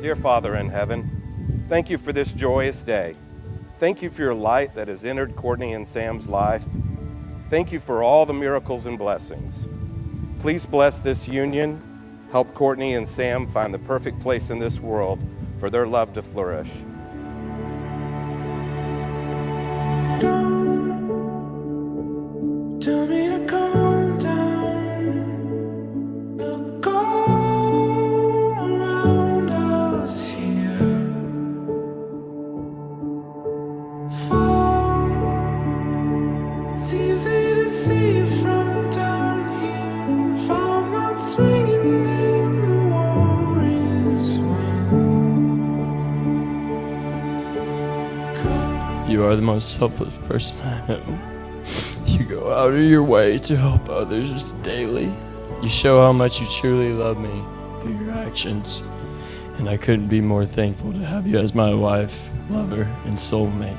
Dear Father in heaven, thank you for this joyous day. Thank you for your light that has entered Courtney and Sam's life. Thank you for all the miracles and blessings. Please bless this union. Help Courtney and Sam find the perfect place in this world for their love to flourish. Don't tell me to calm down. Look all around us here. Fall. It's easy to see from down here. If I'm not swinging, then the war is won. You are the most selfless person I know. You go out of your way to help others daily. You show how much you truly love me through your actions. And I couldn't be more thankful to have you as my wife, lover, and soulmate.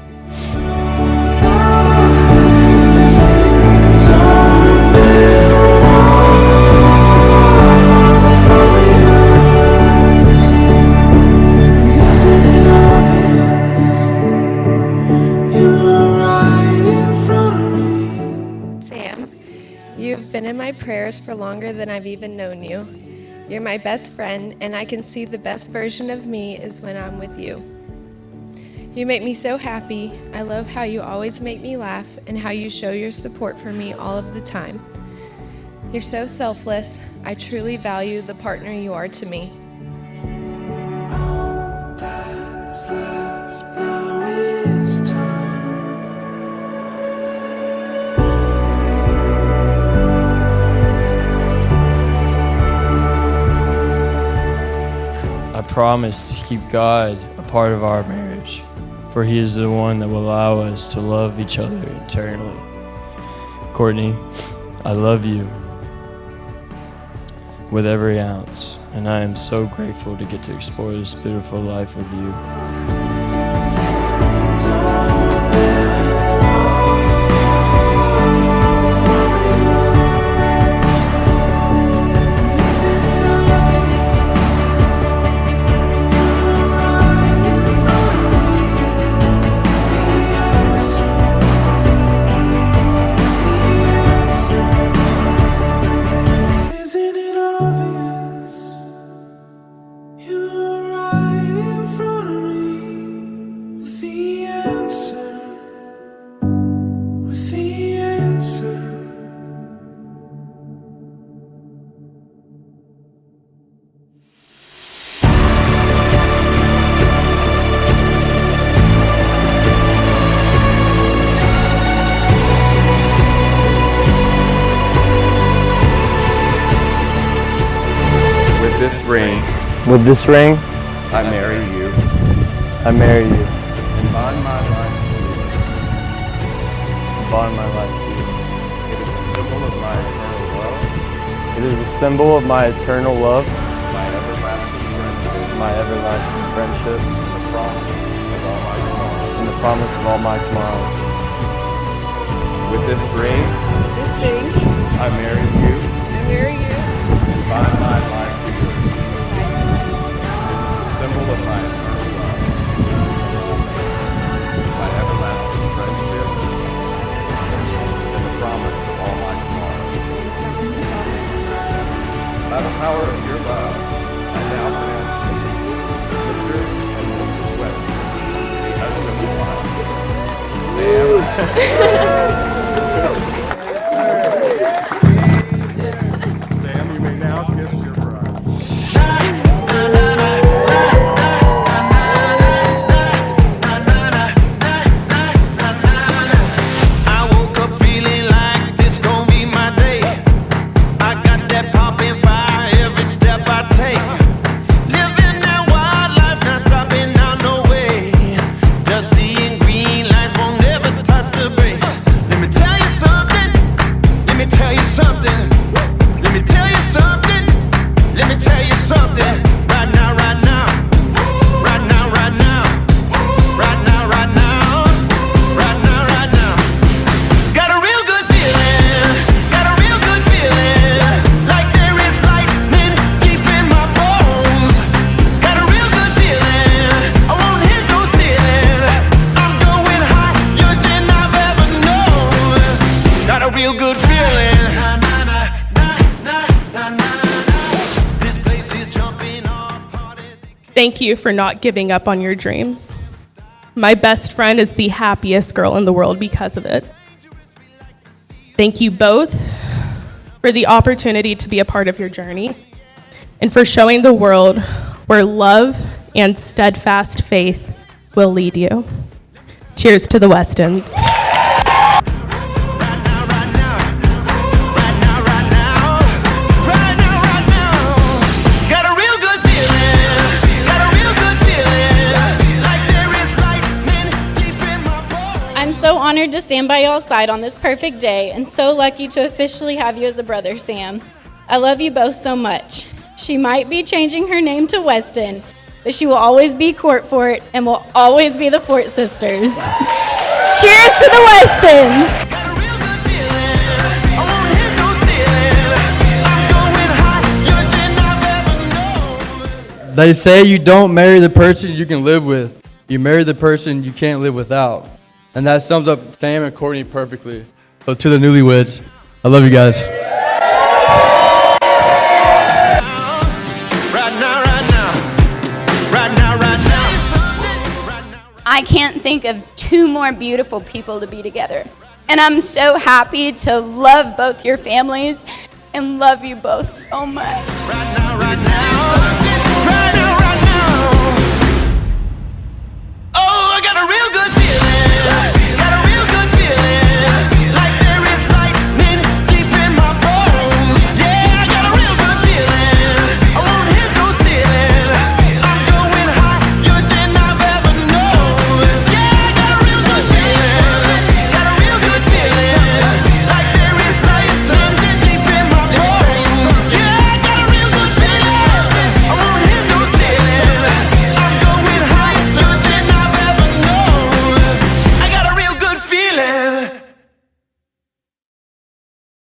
You've been in my prayers for longer than I've even known you. You're my best friend, and I can see the best version of me is when I'm with you. You make me so happy. I love how you always make me laugh and how you show your support for me all of the time. You're so selfless. I truly value the partner you are to me. All that's left now is time. I promise to keep God a part of our marriage, for He is the one that will allow us to love each other eternally. Courtney, I love you with every ounce, and I am so grateful to get to explore this beautiful life with you. With this ring, I marry you. I marry you. And bond my life to you. Bond my life to you. It is a symbol of my eternal love. It is a symbol of my eternal love, My everlasting friendship. my everlasting friendship, And the promise of all my tomorrows. and the promise of all my tomorrows. With this ring, I marry you. And bind my life to you. Symbol of my eternal love, my everlasting friendship, and the promise of all my tomorrows. By the power of your love, I now pronounce Mr. and Mrs. West to be husband and wife. Sam, you may now kiss your bride. Thank you for not giving up on your dreams. My best friend is the happiest girl in the world because of it. Thank you both for the opportunity to be a part of your journey and for showing the world where love and steadfast faith will lead you. Cheers to the Westons. I'm so honored to stand by y'all's side on this perfect day and so lucky to officially have you as a brother, Sam. I love you both so much. She might be changing her name to Weston, but she will always be Court Fort and will always be the Fort Sisters. Cheers to the Westons! They say you don't marry the person you can live with. You marry the person you can't live without. And that sums up Sam and Courtney perfectly. So to the newlyweds, I love you guys. I can't think of two more beautiful people to be together. And I'm so happy to love both your families and love you both so much. Right now.